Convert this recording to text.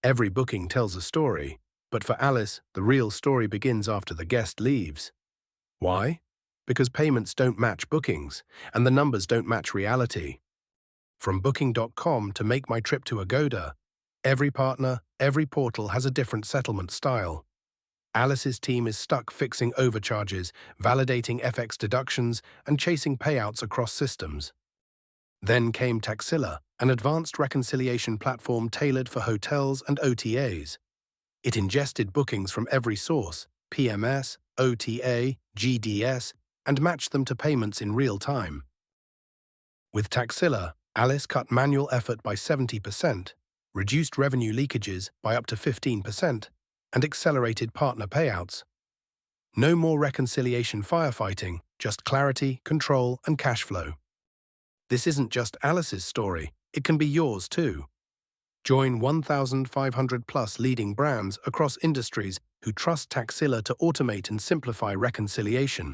Every booking tells a story, but for Alice, the real story begins after the guest leaves. Why? Because payments don't match bookings, and the numbers don't match reality. From Booking.com to Make My Trip to Agoda, every partner, every portal has a different settlement style. Alice's team is stuck fixing overcharges, validating FX deductions, and chasing payouts across systems. Then came Taxilla, an advanced reconciliation platform tailored for hotels and OTAs. It ingested bookings from every source, PMS, OTA, GDS, and matched them to payments in real time. With Taxilla, Alice cut manual effort by 70%, reduced revenue leakages by up to 15%, and accelerated partner payouts. No more reconciliation firefighting, just clarity, control, and cash flow. This isn't just Alice's story, it can be yours too. Join 1,500 plus leading brands across industries who trust Taxilla to automate and simplify reconciliation.